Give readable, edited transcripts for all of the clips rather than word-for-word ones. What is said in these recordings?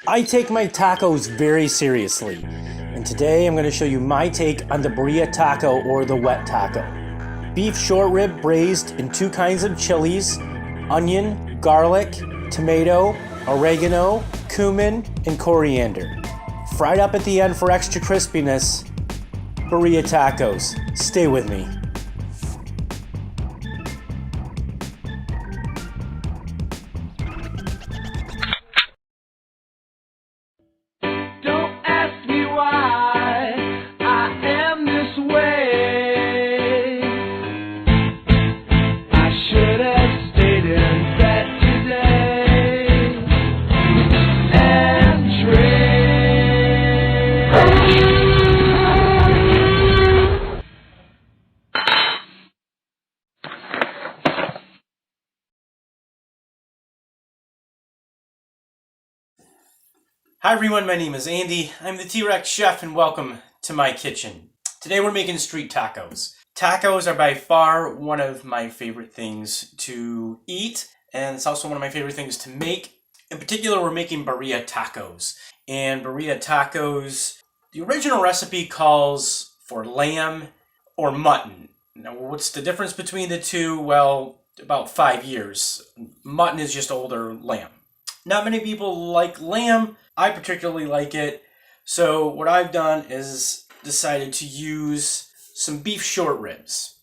I take my tacos very seriously, and today I'm going to show you my take on the Birria taco or the wet taco. Beef short rib braised in two kinds of chilies, onion, garlic, tomato, oregano, cumin, and coriander. Fried up at the end for extra crispiness. Birria tacos. Stay with me. Hi everyone, my name is Andy. I'm the T-Rex chef and welcome to my kitchen. Today we're making street tacos. Tacos are by far one of my favorite things to eat, and it's also one of my favorite things to make. In particular, we're making birria tacos. And birria tacos, the original recipe calls for lamb or mutton. Now, what's the difference between the two? Well, about 5 years. Mutton is just older lamb. Not many people like lamb. I particularly like it. So what I've done is decided to use some beef short ribs.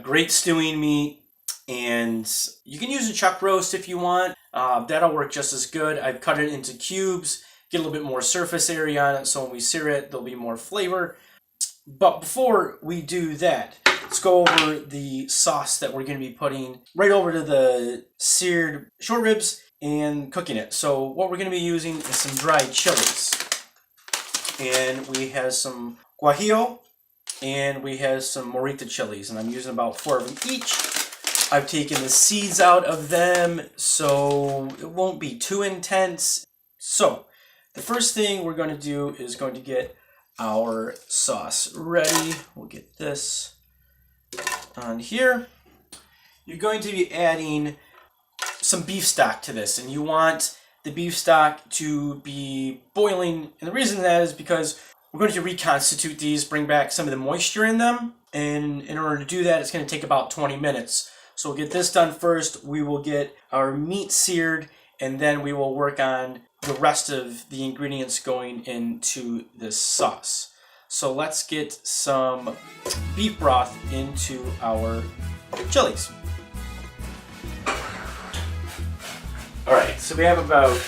Great stewing meat, and you can use a chuck roast if you want. That'll work just as good. I've cut it into cubes, get a little bit more surface area on it, so when we sear it, there'll be more flavor. But before we do that, let's go over the sauce that we're going to be putting right over to the seared short ribs and cooking it. So what we're going to be using is some dried chilies. And we have some Guajillo and we have some Morita chilies, and I'm using about 4 of them each. I've taken the seeds out of them so it won't be too intense. So the first thing we're going to do is going to get our sauce ready. We'll get this on here. You're going to be adding some beef stock to this, and you want the beef stock to be boiling, and the reason that is because we're going to reconstitute these, bring back some of the moisture in them, and in order to do that it's going to take about 20 minutes. So we'll get this done first. We will get our meat seared, and then we will work on the rest of the ingredients going into this sauce. So let's get some beef broth into our chilies. Alright, so we have about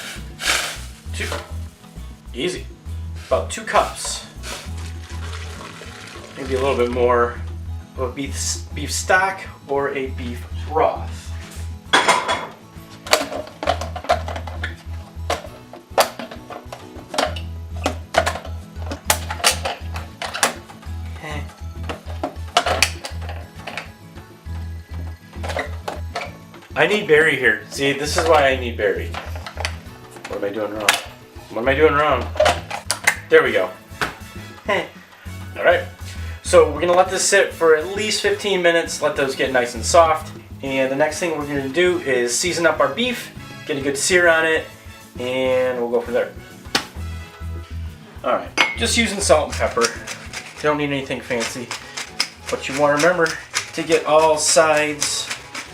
about 2 cups, maybe a little bit more of a beef stock or a beef broth. I need berry here. See, this is why I need berry. What am I doing wrong? What am I doing wrong? There we go. Alright, so we're going to let this sit for at least 15 minutes, let those get nice and soft. And the next thing we're going to do is season up our beef, get a good sear on it, and we'll go from there. Alright, just using salt and pepper. You don't need anything fancy. But you want to remember to get all sides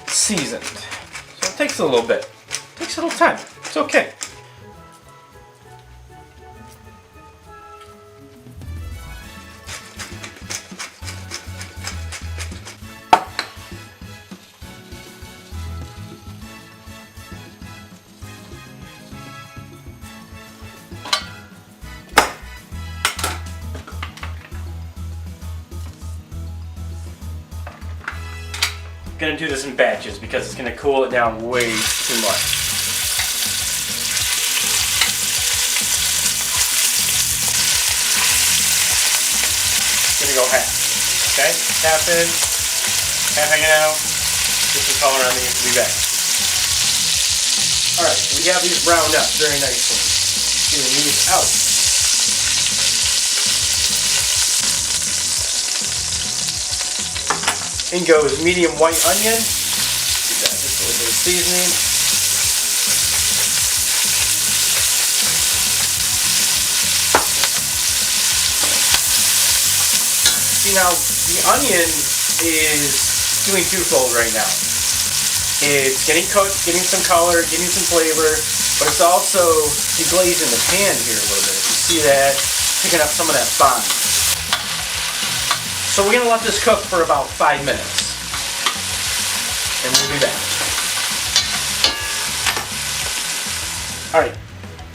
seasoned. So it takes a little bit. It takes a little time. It's okay. I'm going to do this in batches because it's going to cool it down way too much. Going to go half. Okay? Half in, half hanging out. Get some color on these. We'll be back. Alright, we have these browned up very nicely. Getting these out. In goes medium white onion. Give that just a little bit of seasoning. Now, the onion is doing twofold right now. It's getting cooked, getting some color, getting some flavor, but it's also deglazing the pan here a little bit. You see that? Picking up some of that fond. So we're going to let this cook for about 5 minutes. And we'll be back. Alright,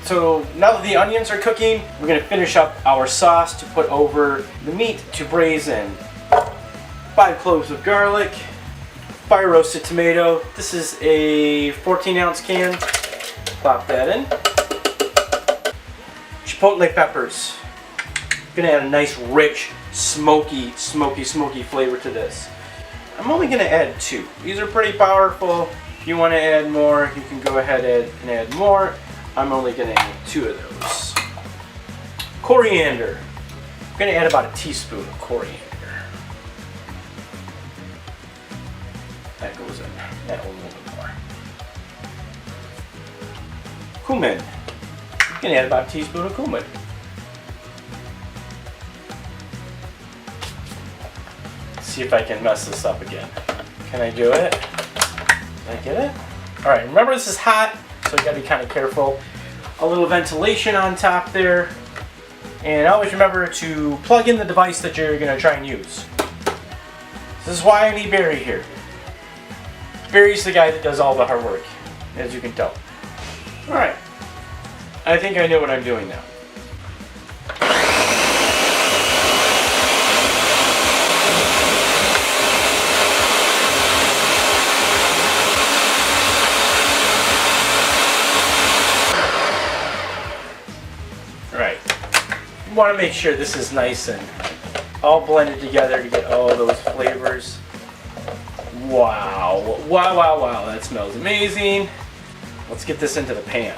so now that the onions are cooking, we're going to finish up our sauce to put over the meat to braise in. 5 cloves of garlic, fire roasted tomato. This is a 14-ounce can. Plop that in. Chipotle peppers. Going to add a nice, rich, smoky flavor to this. I'm only going to add 2. These are pretty powerful. If you want to add more, you can go ahead and add more. I'm only going to add 2 of those. Coriander. I'm going to add about a teaspoon of coriander. That goes in. Add a little bit more. Cumin. You can add about a teaspoon of cumin. Let's see if I can mess this up again. Can I do it? Did I get it? Alright, remember this is hot, so you gotta be kind of careful. A little ventilation on top there. And always remember to plug in the device that you're gonna try and use. This is why I need Barry here. Barry's the guy that does all the hard work, as you can tell. Alright. I think I know what I'm doing now. Alright. You want to make sure this is nice and all blended together to get all those flavors. Wow. Wow, wow, wow. That smells amazing. Let's get this into the pan.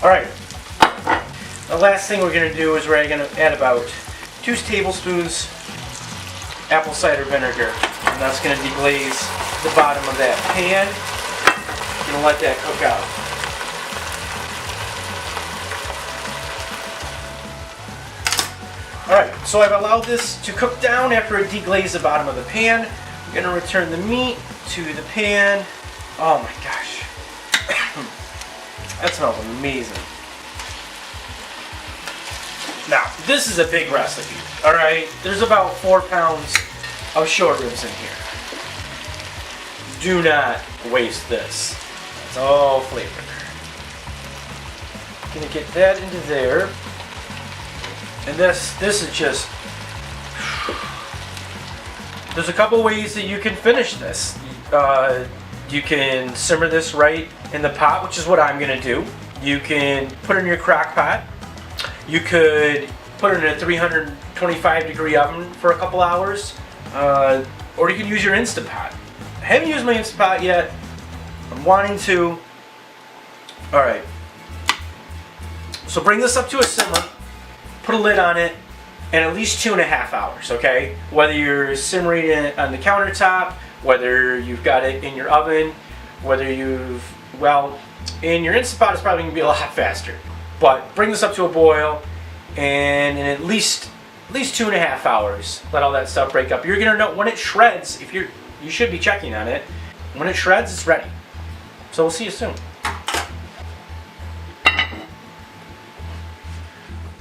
Alright. The last thing we're going to do is we're going to add about 2 tablespoons apple cider vinegar. And that's going to deglaze the bottom of that pan. We're going to let that cook out. Alright, so I've allowed this to cook down after it deglazed the bottom of the pan. I'm going to return the meat to the pan. Oh my gosh. That smells amazing. Now, this is a big recipe, alright? There's about 4 pounds of short ribs in here. Do not waste this. It's all flavor. Gonna get that into there. And this is just... There's a couple ways that you can finish this. You can simmer this right in the pot, which is what I'm going to do. You can put it in your crock pot. You could put it in a 325 degree oven for a couple hours. Or you can use your Instant Pot. I haven't used my Instant Pot yet. I'm wanting to. Alright. So bring this up to a simmer. Put a lid on it. And at least 2.5 hours, okay? Whether you're simmering it on the countertop, whether you've got it in your oven, whether in your Instant Pot it's probably going to be a lot faster. But bring this up to a boil, and in at least 2.5 hours, let all that stuff break up. You're going to know when it shreds, you should be checking on it. When it shreds, it's ready. So we'll see you soon.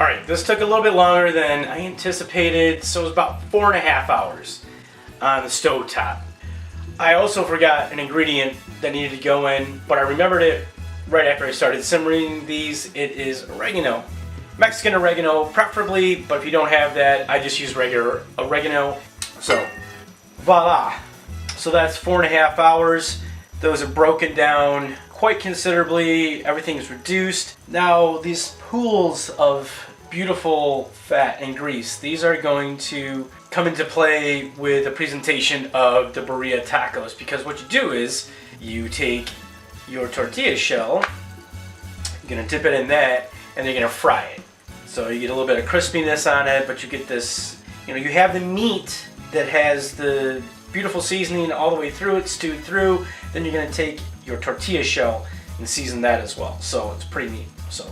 Alright, this took a little bit longer than I anticipated, so it was about 4.5 hours on the stove top. I also forgot an ingredient that needed to go in, but I remembered it right after I started simmering these. It is oregano. Mexican oregano, preferably, but if you don't have that, I just use regular oregano. So, voila. So that's 4.5 hours. Those are broken down quite considerably. Everything is reduced. Now, these pools of beautiful fat and grease, these are going to come into play with the presentation of the Birria tacos, because what you do is you take your tortilla shell, you're going to dip it in that, and you're going to fry it. So you get a little bit of crispiness on it, but you get this, you have the meat that has the beautiful seasoning all the way through it, stewed through. Then you're going to take your tortilla shell and season that as well. So it's pretty neat. So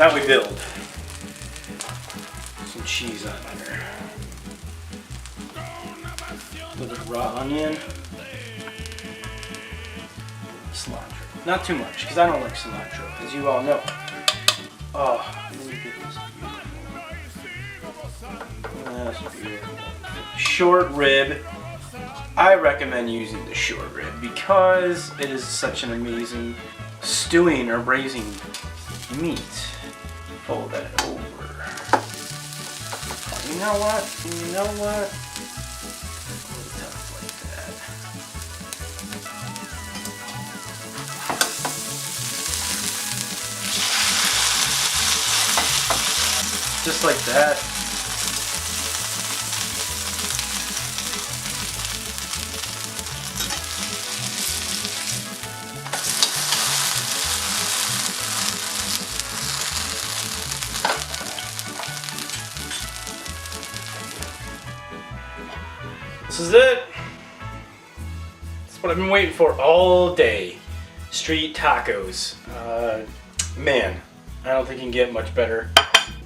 Now we build. Some cheese on there. A little bit of raw onion. Cilantro. Not too much, because I don't like cilantro, as you all know. Oh, let me get this beautiful. That's beautiful. Short rib. I recommend using the short rib because it is such an amazing stewing or braising meat. Fold that over. You know what? You know what? Like that. Just like that. This is it. That's what I've been waiting for all day. Street tacos. Man, I don't think you can get much better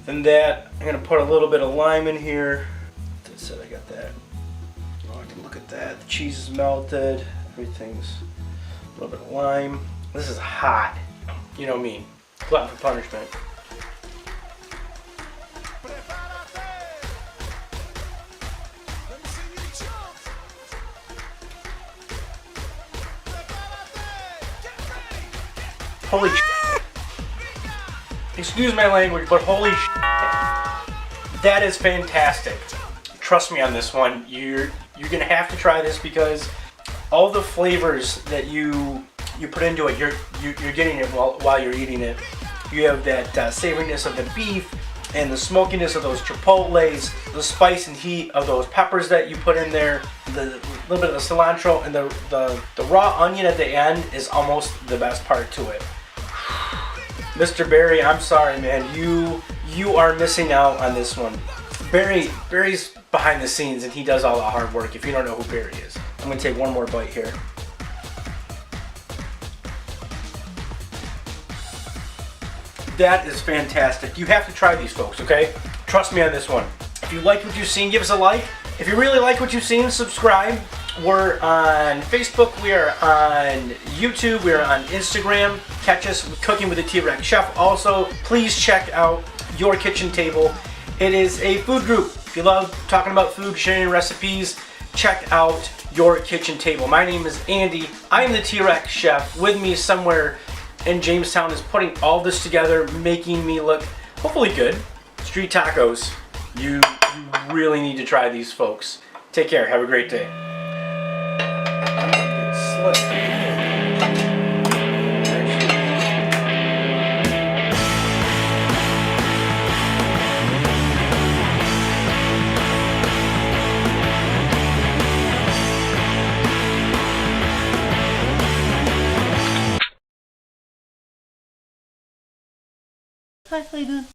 than that. I'm gonna put a little bit of lime in here. That said, I got that. Oh, I can look at that. The cheese is melted. Everything's a little bit of lime. This is hot. You know me. Glutton for punishment. Holy shit. Excuse my language, but holy shit. That is fantastic. Trust me on this one. You're gonna have to try this because all the flavors that you put into it, you're getting it while you're eating it. You have that savoriness of the beef and the smokiness of those chipotles, the spice and heat of those peppers that you put in there, the little bit of the cilantro, and the raw onion at the end is almost the best part to it. Mr. Barry, I'm sorry, man. You are missing out on this one. Barry's behind the scenes and he does all the hard work. If you don't know who Barry is, I'm gonna take one more bite here. That is fantastic. You have to try these, folks. Okay? Trust me on this one. If you like what you've seen, give us a like. If you really like what you've seen, subscribe. We're on Facebook, we are on YouTube, we are on Instagram. Catch us Cooking with the T-Rex Chef. Also, please check out Your Kitchen Table. It is a food group. If you love talking about food, sharing recipes, check out Your Kitchen Table. My name is Andy. I am the T-Rex Chef. With me somewhere in Jamestown is putting all this together, making me look hopefully good. Street tacos. You really need to try these, folks. Take care. Have a great day. Hi, how you doing?